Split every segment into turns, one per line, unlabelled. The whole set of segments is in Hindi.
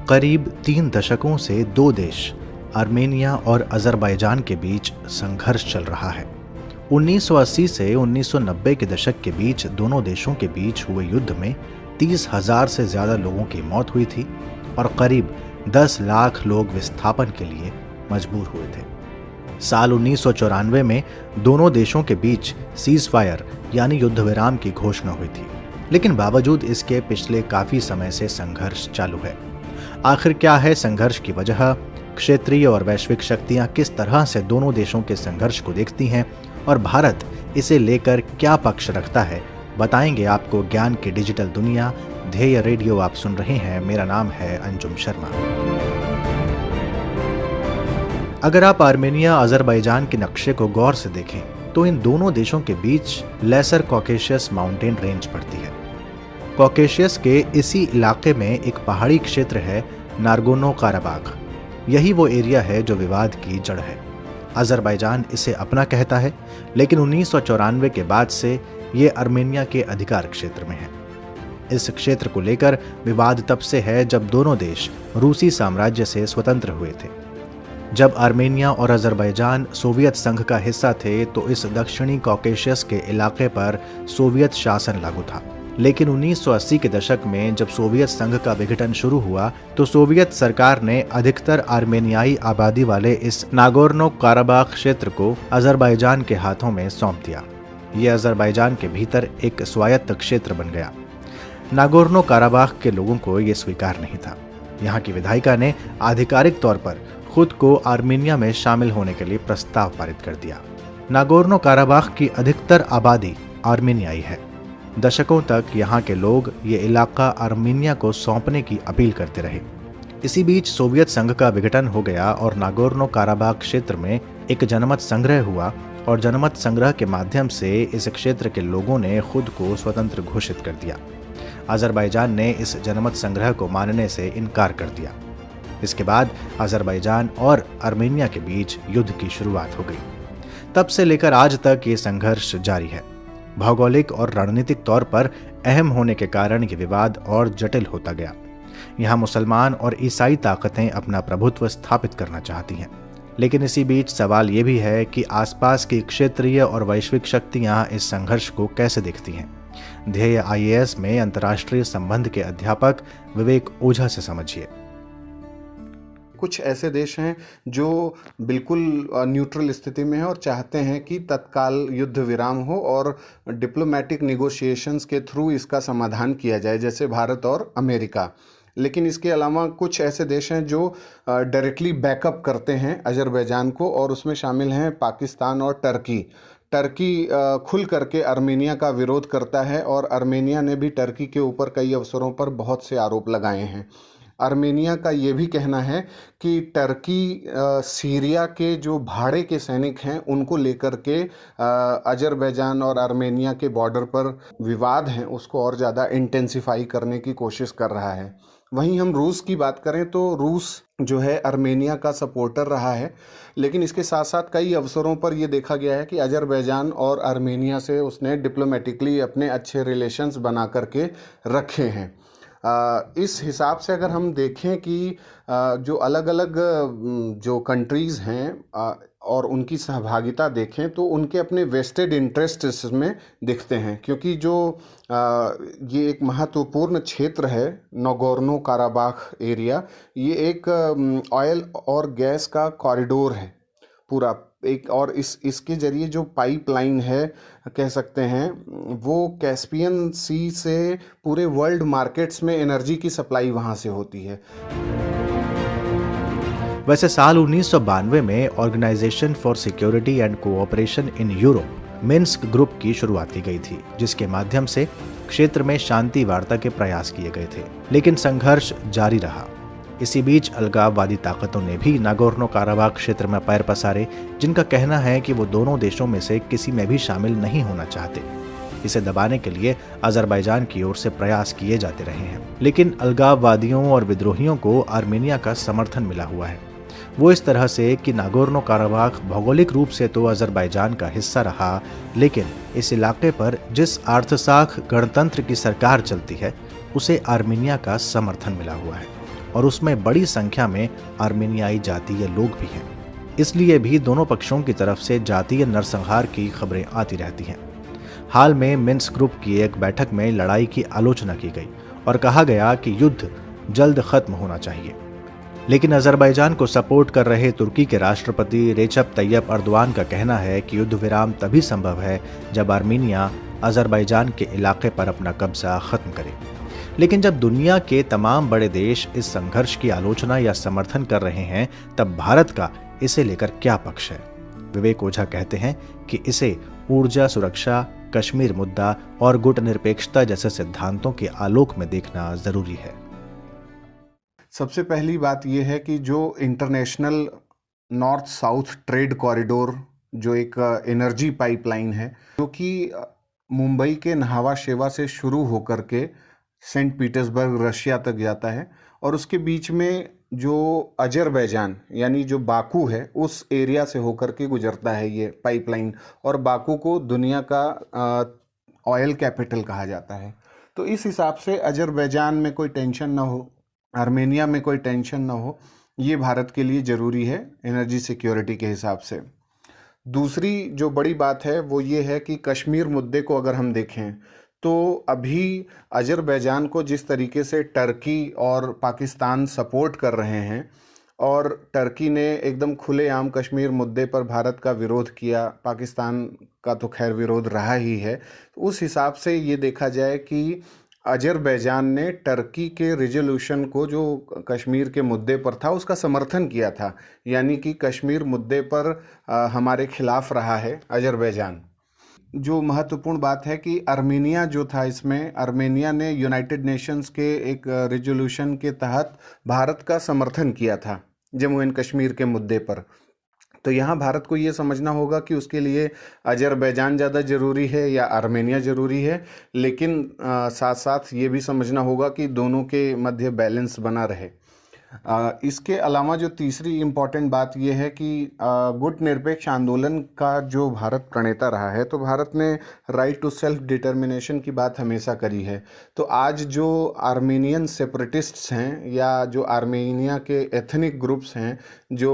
करीब 3 दशकों से दो देश आर्मेनिया और अजरबैजान के बीच संघर्ष चल रहा है। 1980 से 1990 के दशक के बीच दोनों देशों के बीच हुए युद्ध में 30,000 से ज़्यादा लोगों की मौत हुई थी और करीब 10 लाख लोग विस्थापन के लिए मजबूर हुए थे। साल 1994 में दोनों देशों के बीच सीज फायर यानी युद्ध विराम की घोषणा हुई थी, लेकिन बावजूद इसके पिछले काफ़ी समय से संघर्ष चालू है। आखिर क्या है संघर्ष की वजह? क्षेत्रीय और वैश्विक शक्तियां किस तरह से दोनों देशों के संघर्ष को देखती हैं और भारत इसे लेकर क्या पक्ष रखता है, बताएंगे आपको ज्ञान की डिजिटल दुनिया। ध्येय रेडियो आप सुन रहे हैं। मेरा नाम है अंजुम शर्मा। अगर आप आर्मेनिया अजरबैजान के नक्शे को गौर से देखें तो इन दोनों देशों के बीच लेसर कॉकेशियस माउंटेन रेंज पड़ती है। कॉकेशियस के इसी इलाके में एक पहाड़ी क्षेत्र है नागोर्नो काराबाख। यही वो एरिया है जो विवाद की जड़ है। अजरबैजान इसे अपना कहता है, लेकिन 1994 के बाद से ये आर्मेनिया के अधिकार क्षेत्र में है। इस क्षेत्र को लेकर विवाद तब से है जब दोनों देश रूसी साम्राज्य से स्वतंत्र हुए थे। जब आर्मेनिया और अजरबैजान सोवियत संघ का हिस्सा थे तो इस दक्षिणी कॉकेशियस के इलाके पर सोवियत शासन लागू था, लेकिन 1980 के दशक में जब सोवियत संघ का विघटन शुरू हुआ तो सोवियत सरकार ने अधिकतर आर्मेनियाई आबादी वाले इस नागोर्नो काराबाख क्षेत्र को अजरबैजान के हाथों में सौंप दिया। ये अजरबैजान के भीतर एक स्वायत्त क्षेत्र बन गया। नागोर्नो काराबाख के लोगों को ये स्वीकार नहीं था। यहाँ की विधायिका ने आधिकारिक तौर पर खुद को आर्मेनिया में शामिल होने के लिए प्रस्ताव पारित कर दिया। नागोर्नो काराबाख की अधिकतर आबादी आर्मेनियाई है। दशकों तक यहाँ के लोग ये इलाका आर्मेनिया को सौंपने की अपील करते रहे। इसी बीच सोवियत संघ का विघटन हो गया और नागोर्नो काराबाख क्षेत्र में एक जनमत संग्रह हुआ और जनमत संग्रह के माध्यम से इस क्षेत्र के लोगों ने खुद को स्वतंत्र घोषित कर दिया। अजरबैजान ने इस जनमत संग्रह को मानने से इनकार कर दिया। इसके बाद अजरबैजान और आर्मेनिया के बीच युद्ध की शुरुआत हो गई। तब से लेकर आज तक ये संघर्ष जारी है। भौगोलिक और रणनीतिक तौर पर अहम होने के कारण ये विवाद और जटिल होता गया। यहाँ मुसलमान और ईसाई ताकतें अपना प्रभुत्व स्थापित करना चाहती हैं, लेकिन इसी बीच सवाल ये भी है कि आसपास की क्षेत्रीय और वैश्विक शक्तियाँ इस संघर्ष को कैसे देखती हैं। ध्येय IAS में अंतर्राष्ट्रीय संबंध के अध्यापक विवेक ओझा से समझिए।
कुछ ऐसे देश हैं जो बिल्कुल न्यूट्रल स्थिति में हैं और चाहते हैं कि तत्काल युद्ध विराम हो और डिप्लोमेटिक निगोशिएशंस के थ्रू इसका समाधान किया जाए, जैसे भारत और अमेरिका। लेकिन इसके अलावा कुछ ऐसे देश हैं जो डायरेक्टली बैकअप करते हैं अजरबैजान को, और उसमें शामिल हैं पाकिस्तान और टर्की। टर्की खुल करके आर्मेनिया का विरोध करता है और आर्मेनिया ने भी टर्की के ऊपर कई अवसरों पर बहुत से आरोप लगाए हैं। आर्मेनिया का ये भी कहना है कि टर्की सीरिया के जो भाड़े के सैनिक हैं उनको लेकर के अजरबैजान और आर्मेनिया के बॉर्डर पर विवाद हैं उसको और ज़्यादा इंटेंसिफाई करने की कोशिश कर रहा है। वहीं हम रूस की बात करें तो रूस जो है आर्मेनिया का सपोर्टर रहा है, लेकिन इसके साथ साथ कई अवसरों पर यह देखा गया है कि अजरबैजान और आर्मेनिया से उसने डिप्लोमेटिकली अपने अच्छे रिलेशंस बना करके रखे हैं। इस हिसाब से अगर हम देखें कि जो अलग अलग जो कंट्रीज़ हैं और उनकी सहभागिता देखें तो उनके अपने वेस्टेड इंटरेस्ट इसमें दिखते हैं, क्योंकि जो ये एक महत्वपूर्ण क्षेत्र है नागोर्नो काराबाख एरिया, ये एक ऑयल और गैस का कॉरिडोर है पूरा एक, और इसके ज़रिए जो पाइपलाइन है कह सकते हैं वो कैस्पियन सी से पूरे वर्ल्ड मार्केट्स में एनर्जी की सप्लाई वहाँ से होती है।
वैसे साल 1992 में organisation for security and cooperation in Europe Minsk group की शुरुआत की गई थी, जिसके माध्यम से क्षेत्र में शांति वार्ता के प्रयास किए गए थे, लेकिन संघर्ष जारी रहा। इसी बीच अलगाववादी ताकतों ने भी नागोर्नो काराबाख क्षेत्र में पैर पसारे, जिनका कहना है कि वो दोनों देशों में से किसी में भी शामिल नहीं होना चाहते। इसे दबाने के लिए अजरबैजान की ओर से प्रयास किए जाते रहे हैं, लेकिन अलगाववादियों और विद्रोहियों को आर्मेनिया का समर्थन मिला हुआ है। वो इस तरह से कि नागोर्नो काराबाख भौगोलिक रूप से तो अजरबैजान का हिस्सा रहा, लेकिन इस इलाके पर जिस अर्थसाख गणतंत्र की सरकार चलती है उसे आर्मेनिया का समर्थन मिला हुआ है। और उसमें बड़ी संख्या में आर्मेनियाई जातीय लोग भी हैं। इसलिए भी दोनों पक्षों की तरफ से जातीय नरसंहार की खबरें आती रहती हैं। हाल में मिन्स्क ग्रुप की एक बैठक में लड़ाई की आलोचना की गई और कहा गया कि युद्ध जल्द खत्म होना चाहिए। लेकिन अजरबैजान को सपोर्ट कर रहे तुर्की के राष्ट्रपति रेचप तैयप अर्दवान का कहना है कि युद्ध विराम तभी संभव है जब आर्मीनिया अजरबैजान के इलाके पर अपना कब्जा खत्म करे। लेकिन जब दुनिया के तमाम बड़े देश इस संघर्ष की आलोचना या समर्थन कर रहे हैं, तब भारत का इसे लेकर क्या पक्ष है? विवेक ओझा कहते हैं कि इसे ऊर्जा सुरक्षा, कश्मीर मुद्दा और गुटनिरपेक्षता जैसे सिद्धांतों के आलोक में देखना जरूरी है।
सबसे पहली बात यह है कि जो international north south trade corridor, जो एक एनर्जी पाइपलाइन है, जो कि मुंबई के नहावा शेवा से शुरू होकर के सेंट पीटर्सबर्ग रशिया तक जाता है, और उसके बीच में जो अजरबैजान यानी जो बाकू है उस एरिया से होकर के गुजरता है ये पाइपलाइन, और बाकू को दुनिया का ऑयल कैपिटल कहा जाता है। तो इस हिसाब से अजरबैजान में कोई टेंशन ना हो, आर्मेनिया में कोई टेंशन ना हो, ये भारत के लिए ज़रूरी है एनर्जी सिक्योरिटी के हिसाब से। दूसरी जो बड़ी बात है वो ये है कि कश्मीर मुद्दे को अगर हम देखें तो अभी अजरबैजान को जिस तरीके से टर्की और पाकिस्तान सपोर्ट कर रहे हैं, और टर्की ने एकदम खुलेआम कश्मीर मुद्दे पर भारत का विरोध किया, पाकिस्तान का तो खैर विरोध रहा ही है, उस हिसाब से ये देखा जाए कि अजरबैजान ने टर्की के रिजोल्यूशन को जो कश्मीर के मुद्दे पर था उसका समर्थन किया था, यानी कि कश्मीर मुद्दे पर हमारे खिलाफ रहा है अजरबैजान। जो महत्वपूर्ण बात है कि आर्मेनिया जो था, इसमें आर्मेनिया ने यूनाइटेड नेशंस के एक रिजोल्यूशन के तहत भारत का समर्थन किया था जम्मू एंड कश्मीर के मुद्दे पर। तो यहाँ भारत को ये समझना होगा कि उसके लिए अजरबैजान ज़्यादा ज़रूरी है या आर्मेनिया ज़रूरी है, लेकिन साथ साथ ये भी समझना होगा कि दोनों के मध्य बैलेंस बना रहे। इसके अलावा जो तीसरी इम्पॉर्टेंट बात यह है कि गुट निरपेक्ष आंदोलन का जो भारत प्रणेता रहा है, तो भारत ने राइट टू सेल्फ डिटर्मिनेशन की बात हमेशा करी है। तो आज जो आर्मेनियन सेपरेटिस्ट्स हैं या जो आर्मेनिया के एथनिक ग्रुप्स हैं जो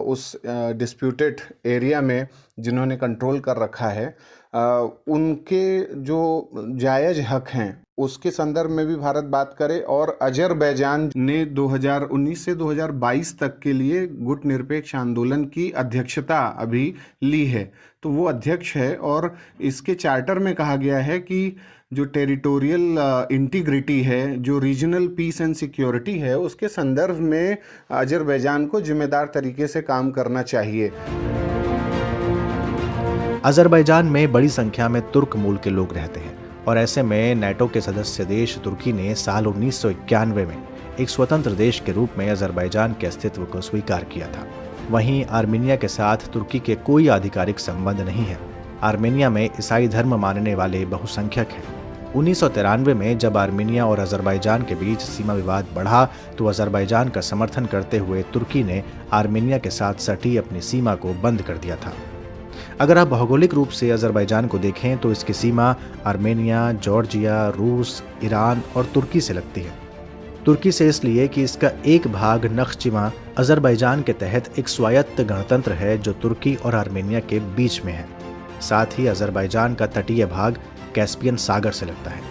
उस डिस्प्यूटेड एरिया में जिन्होंने कंट्रोल कर रखा है, उनके जो जायज़ हक हैं उसके संदर्भ में भी भारत बात करे। और अजरबैजान ने 2019 से 2022 तक के लिए गुट निरपेक्ष आंदोलन की अध्यक्षता अभी ली है, तो वो अध्यक्ष है, और इसके चार्टर में कहा गया है कि जो टेरिटोरियल इंटीग्रिटी है, जो रीजनल पीस एंड सिक्योरिटी है, उसके संदर्भ में अजरबैजान को जिम्मेदार तरीके से काम करना चाहिए।
अजरबैजान में बड़ी संख्या में तुर्क मूल के लोग रहते हैं, और ऐसे में नाटो के सदस्य देश तुर्की ने साल 1991 में एक स्वतंत्र देश के रूप में अजरबैजान के अस्तित्व को स्वीकार किया था। वहीं आर्मेनिया के साथ तुर्की के कोई आधिकारिक संबंध नहीं है। आर्मेनिया में ईसाई धर्म मानने वाले बहुसंख्यक हैं। 1993 में जब आर्मेनिया और अजरबैजान के बीच सीमा विवाद बढ़ा, तो अजरबैजान का समर्थन करते हुए तुर्की ने आर्मेनिया के साथ सटी अपनी सीमा को बंद कर दिया था। अगर आप भौगोलिक रूप से अजरबैजान को देखें तो इसकी सीमा आर्मेनिया, जॉर्जिया, रूस, ईरान और तुर्की से लगती है। तुर्की से इसलिए कि इसका एक भाग नख्चिवां अजरबैजान के तहत एक स्वायत्त गणतंत्र है जो तुर्की और आर्मेनिया के बीच में है। साथ ही अजरबैजान का तटीय भाग कैस्पियन सागर से लगता है।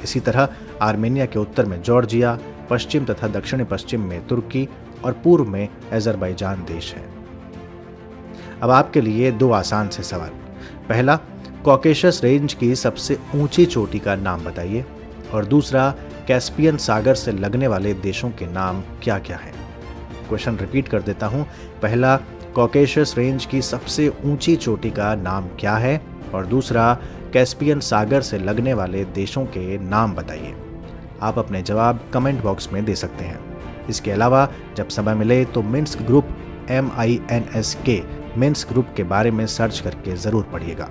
इसी तरह आर्मेनिया के उत्तर में जॉर्जिया, पश्चिम तथा दक्षिण पश्चिम में तुर्की और पूर्व में अजरबैजान देश है। अब आपके लिए दो आसान से सवाल। पहला, कॉकेशस रेंज की सबसे ऊंची चोटी का नाम बताइए, और दूसरा, कैस्पियन सागर से लगने वाले देशों के नाम क्या क्या हैं। क्वेश्चन रिपीट कर देता हूं। पहला, कॉकेशस रेंज की सबसे ऊंची चोटी का नाम क्या है, और दूसरा, कैस्पियन सागर से लगने वाले देशों के नाम बताइए। आप अपने जवाब कमेंट बॉक्स में दे सकते हैं। इसके अलावा जब समय मिले तो Minsk group MINSK Minsk group के बारे में सर्च करके ज़रूर पढ़िएगा।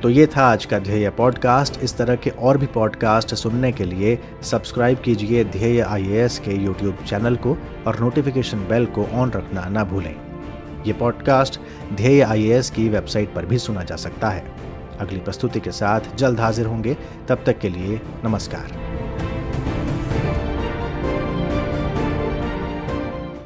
तो ये था आज का ध्येय पॉडकास्ट। इस तरह के और भी पॉडकास्ट सुनने के लिए सब्सक्राइब कीजिए ध्येय IAS के YouTube चैनल को, और नोटिफिकेशन बेल को ऑन रखना ना भूलें। ये पॉडकास्ट ध्येय IAS की वेबसाइट पर भी सुना जा सकता है। अगली प्रस्तुति के साथ जल्द हाजिर होंगे। तब तक के लिए नमस्कार।